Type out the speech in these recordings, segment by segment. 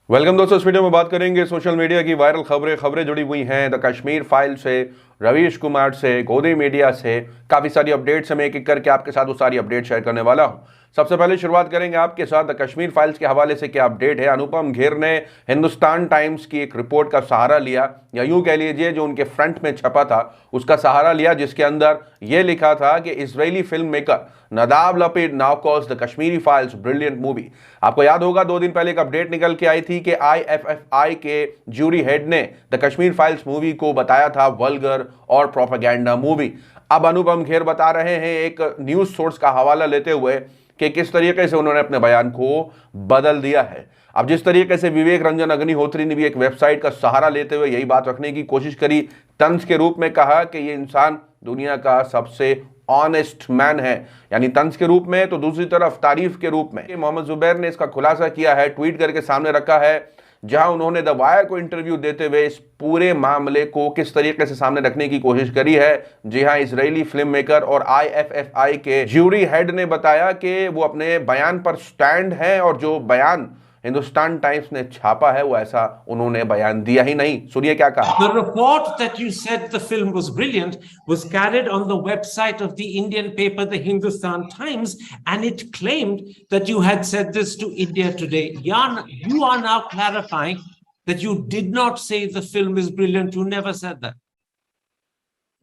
Welcome दोस्तों। इस video में बात करेंगे सोशल मीडिया की वायरल खबरें जुड़ी हुई हैं द कश्मीर फाइल से, रवीश कुमार से, गोदी मीडिया से। काफ़ी सारी अपडेट्स मैं एक एक करके आपके साथ वो सारी अपडेट शेयर करने वाला हूं। सबसे पहले शुरुआत करेंगे आपके साथ द कश्मीर फाइल्स के हवाले से। क्या अपडेट है? अनुपम खेर ने हिंदुस्तान टाइम्स की एक रिपोर्ट का सहारा लिया, या यूं कह लीजिए जो उनके फ्रंट में छपा था उसका सहारा लिया, जिसके अंदर यह लिखा था कि Israeli film maker Nadav Lapid now calls the Kashmiri files brilliant movie. आपको याद होगा 2 दिन पहले एक अपडेट निकल के आई थी कि IFFI के ज्यूरी हेड ने द कश्मीर फाइल्स मूवी को बताया था वल्गर और प्रोपेगेंडा मूवी। अब अनुपम खेर बता रहे हैं एक न्यूज सोर्स का हवाला लेते हुए कि किस तरीके से उन्होंने अपने बयान को बदल दिया है। अब जिस तरीके से विवेक रंजन अग्निहोत्री ने भी एक वेबसाइट का सहारा लेते हुए यही बात रखने की कोशिश करी, तंज के रूप में कहा कि ये इंसान दुनिया का सबसे ऑनेस्ट मैन है, यानी तंज के रूप में, तो दूसरी तरफ तारीफ के रूप में मोहम्मद जुबैर ने इसका खुलासा किया है, ट्वीट करके सामने रखा है, जहां उन्होंने द वायर को इंटरव्यू देते हुए इस पूरे मामले को किस तरीके से सामने रखने की कोशिश करी है। जी हां, इजरायली फिल्म मेकर और IFFI के ज्यूरी हेड ने बताया कि वो अपने बयान पर स्टैंड है और जो बयान हिंदुस्तान टाइम्स ने छापा है वो ऐसा उन्होंने बयान दिया ही नहीं। सुनिए क्या कहा। The report that you said the film was brilliant was carried on the website of the Indian paper, the Hindustan Times, and it claimed that you had said this to India Today. You are now clarifying that you did not say the film is brilliant. You never said that.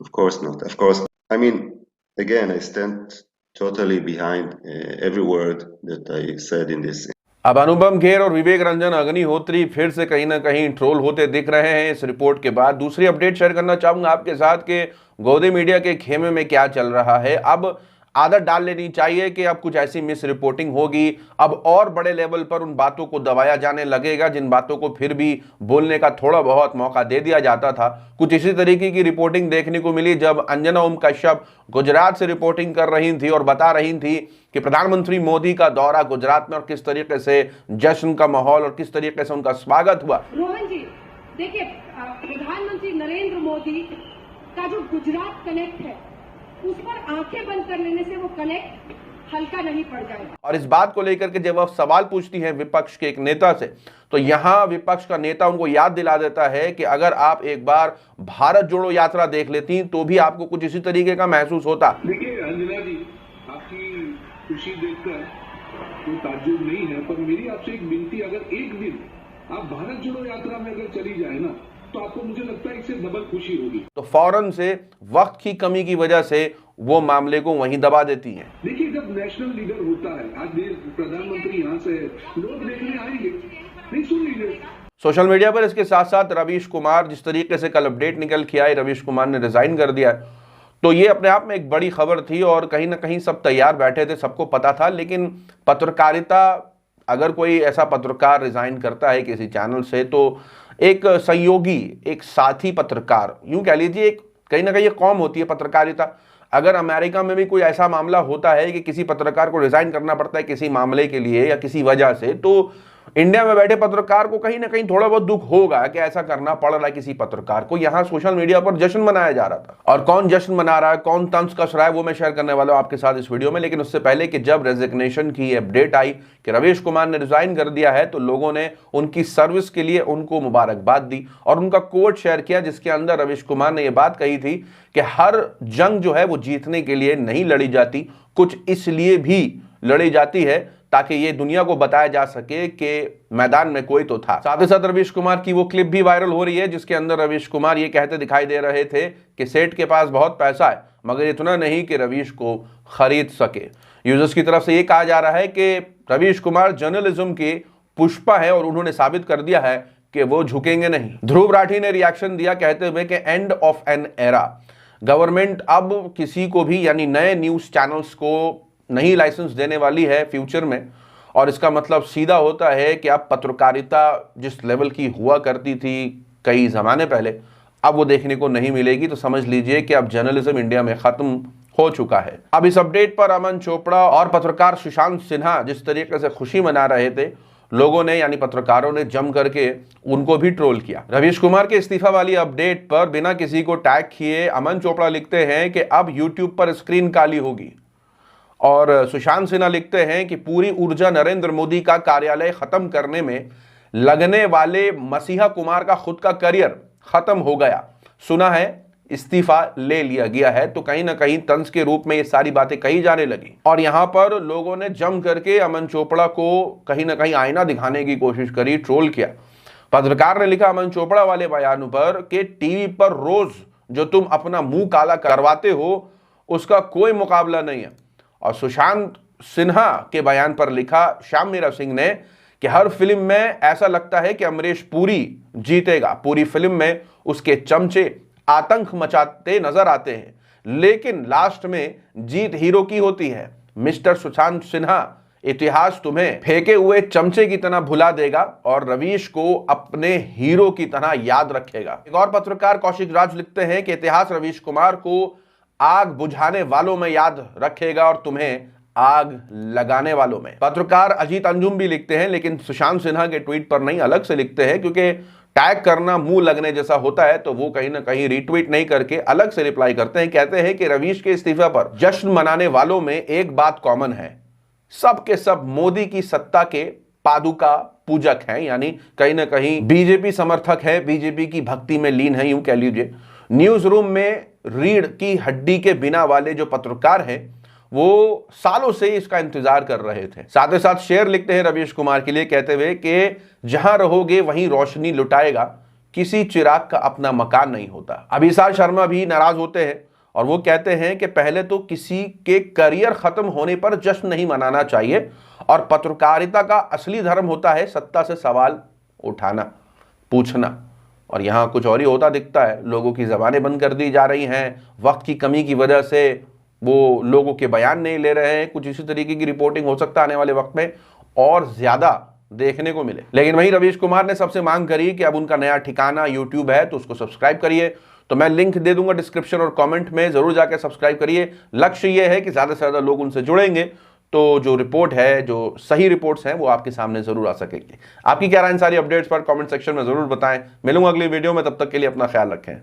Of course not. Of course. I mean, again, I stand totally behind every word that I said in this. अब अनुपम खेर और विवेक रंजन अग्निहोत्री फिर से कहीं ना कहीं troll होते दिख रहे हैं इस रिपोर्ट के बाद। दूसरी अपडेट शेयर करना चाहूंगा आपके साथ कि गोदी मीडिया के खेमे में क्या चल रहा है। अब आदत डाल लेनी चाहिए कि अब कुछ ऐसी मिस रिपोर्टिंग होगी, अब और बड़े लेवल पर उन बातों को दबाया जाने लगेगा जिन बातों को फिर भी बोलने का थोड़ा बहुत मौका दे दिया जाता था। कुछ इसी तरीके की रिपोर्टिंग देखने को मिली जब अंजना ओम कश्यप गुजरात से रिपोर्टिंग कर रही थी और बता रही थी कि प्रधानमंत्री मोदी का दौरा गुजरात में और किस तरीके से जश्न का माहौल और किस तरीके से उनका स्वागत हुआ। रोहन जी देखिए, प्रधानमंत्री नरेंद्र मोदी का जो गुजरात कनेक्ट है उस पर आंखें बंद कर लेने से वो कनेक्ट हल्का नहीं पड़ जाएगा। और इस बात को लेकर के जब वह सवाल पूछती है विपक्ष के एक नेता से, तो यहां विपक्ष का नेता उनको याद दिला देता है कि अगर आप एक बार भारत जोड़ो यात्रा देख लेती तो भी आपको कुछ इसी तरीके का महसूस होता। देखिए अंजना जी, आपकी खुशी देखकर कोई ताज्जुब नहीं है, पर मेरी आपसे एक विनती, अगर एक दिन आप भारत जोड़ो यात्रा में अगर चली जाए ना, तो आपको मुझे लगता है इससे डबल खुशी होगी। तो फौरन से वक्त की कमी की वजह से वो मामले को वहीं दबा देती हैं। देखिए, जब नेशनल लीडर होता है, आज देश प्रधानमंत्री यहाँ से लोग देखने आएंगे, नहीं सुन लीजिए। सोशल मीडिया पर इसके साथ साथ रवीश कुमार, जिस तरीके से कल अपडेट निकल के आई, रवीश कुमार ने रिजाइन कर दिया, तो ये अपने आप में एक बड़ी खबर थी और कहीं ना कहीं सब तैयार बैठे थे, सबको पता था। लेकिन पत्रकारिता, अगर कोई ऐसा पत्रकार रिजाइन करता है किसी चैनल से, तो एक सहयोगी, एक साथी पत्रकार, यूं कह लीजिए, एक कहीं ना कहीं ये कौम होती है पत्रकारिता। अगर अमेरिका में भी कोई ऐसा मामला होता है कि किसी पत्रकार को रिजाइन करना पड़ता है किसी मामले के लिए या किसी वजह से, तो इंडिया में बैठे पत्रकार को कहीं ना कहीं थोड़ा बहुत दुख होगा कि ऐसा करना पड़ रहा है किसी पत्रकार को। यहां सोशल मीडिया पर जश्न मनाया जा रहा था, और कौन जश्न मना रहा है, कौन तंज कस रहा है, वो मैं शेयर करने वाला हूं आपके साथ इस वीडियो में। लेकिन उससे पहले कि जब रेजिग्नेशन की अपडेट आई कि रवीश कुमार ने रिजाइन कर दिया है, तो लोगों ने उनकी सर्विस के लिए उनको मुबारकबाद दी और उनका कोट शेयर किया, जिसके अंदर रवीश कुमार ने यह बात कही थी कि हर जंग जो है वो जीतने के लिए नहीं लड़ी जाती, कुछ इसलिए भी लड़ी जाती है ताकि ये दुनिया को बताया जा सके कि मैदान में कोई तो था। साथ ही साथ रवीश कुमार की वो क्लिप भी वायरल हो रही है जिसके अंदर रवीश कुमार ये कहते दिखाई दे रहे थे कि सेठ के पास बहुत पैसा है मगर इतना नहीं कि रवीश को खरीद सके। यूजर्स की तरफ से ये कहा जा रहा है कि रवीश कुमार जर्नलिज्म के पुष्पा है और उन्होंने साबित कर दिया है कि वो झुकेंगे नहीं। ध्रुव राठी ने रिएक्शन दिया कहते हुए कि end of an era, government अब किसी को भी, यानी नए न्यूज चैनल्स को नहीं लाइसेंस देने वाली है फ्यूचर में, और इसका मतलब सीधा होता है कि अब पत्रकारिता जिस लेवल की हुआ करती थी कई ज़माने पहले, अब वो देखने को नहीं मिलेगी। तो समझ लीजिए कि अब जर्नलिज्म इंडिया में ख़त्म हो चुका है। अब इस अपडेट पर अमन चोपड़ा और पत्रकार सुशांत सिन्हा जिस तरीके से खुशी मना रहे थे, लोगों ने, यानी पत्रकारों ने जम करके उनको भी ट्रोल किया। रवीश कुमार के इस्तीफा वाली अपडेट पर बिना किसी को टैग किए अमन चोपड़ा लिखते हैं कि अब यूट्यूब पर स्क्रीन काली होगी, और सुशांत सिन्हा लिखते हैं कि पूरी ऊर्जा नरेंद्र मोदी का कार्यालय खत्म करने में लगने वाले मसीहा कुमार का खुद का करियर खत्म हो गया, सुना है इस्तीफा ले लिया गया है। तो कहीं ना कहीं तंज के रूप में ये सारी बातें कही जाने लगी और यहां पर लोगों ने जम करके अमन चोपड़ा को कहीं ना कहीं आईना दिखाने की कोशिश करी, ट्रोल किया। पत्रकार ने लिखा अमन चोपड़ा वाले बयान पर कि टीवी पर रोज जो तुम अपना मुंह काला करवाते हो उसका कोई मुकाबला नहीं है। और सुशांत सिन्हा के बयान पर लिखा श्याम मीरा सिंह ने कि हर फिल्म में ऐसा लगता है कि अमरीश पुरी जीतेगा, पूरी फिल्म में उसके चमचे आतंक मचाते नजर आते हैं, लेकिन लास्ट में जीत हीरो की होती है। मिस्टर सुशांत सिन्हा, इतिहास तुम्हें फेंके हुए चमचे की तरह भुला देगा और रवीश को अपने हीरो की तरह याद रखेगा। एक और पत्रकार कौशिक राज लिखते हैं कि इतिहास रवीश कुमार को आग बुझाने वालों में याद रखेगा और तुम्हें आग लगाने वालों में। पत्रकार अजीत अंजुम भी लिखते हैं, लेकिन सुशांत सिन्हा के ट्वीट पर नहीं, अलग से लिखते हैं, क्योंकि टैग करना मुंह लगने जैसा होता है तो वो कहीं ना कहीं रीट्वीट नहीं करके अलग से रिप्लाई करते हैं। कहते हैं कि रवीश के इस्तीफे पर जश्न मनाने वालों में एक बात कॉमन है, सब के सब मोदी की सत्ता के पादुका पूजक हैं, यानी कहीं ना कहीं बीजेपी समर्थक है, बीजेपी की भक्ति में लीन है, यूं कह लीजिए। न्यूज रूम में रीढ़ की हड्डी के बिना वाले जो पत्रकार हैं वो सालों से इसका इंतजार कर रहे थे। साथ ही साथ शेर लिखते हैं रवीश कुमार के लिए, कहते हुए कि जहां रहोगे वहीं रोशनी लुटाएगा, किसी चिराग का अपना मकान नहीं होता। अभिसार शर्मा भी नाराज होते हैं और वो कहते हैं कि पहले तो किसी के करियर खत्म होने पर जश्न नहीं मनाना चाहिए और पत्रकारिता का असली धर्म होता है सत्ता से सवाल उठाना, पूछना। और यहां कुछ और ही होता दिखता है, लोगों की जबानें बंद कर दी जा रही हैं, वक्त की कमी की वजह से वो लोगों के बयान नहीं ले रहे हैं। कुछ इसी तरीके की रिपोर्टिंग हो सकता है आने वाले वक्त में और ज्यादा देखने को मिले। लेकिन वहीं रवीश कुमार ने सबसे मांग करी कि अब उनका नया ठिकाना यूट्यूब है तो उसको सब्सक्राइब करिए। तो मैं लिंक दे दूंगा डिस्क्रिप्शन और कमेंट में, जरूर जाकर सब्सक्राइब करिए। लक्ष्य ये है कि ज्यादा से ज्यादा लोग उनसे जुड़ेंगे तो जो रिपोर्ट है, जो सही रिपोर्ट्स हैं वो आपके सामने जरूर आ सकेंगे। आपकी क्या राय इन सारी अपडेट्स पर कमेंट सेक्शन में जरूर बताएं। मिलूंगा अगली वीडियो में, तब तक के लिए अपना ख्याल रखें।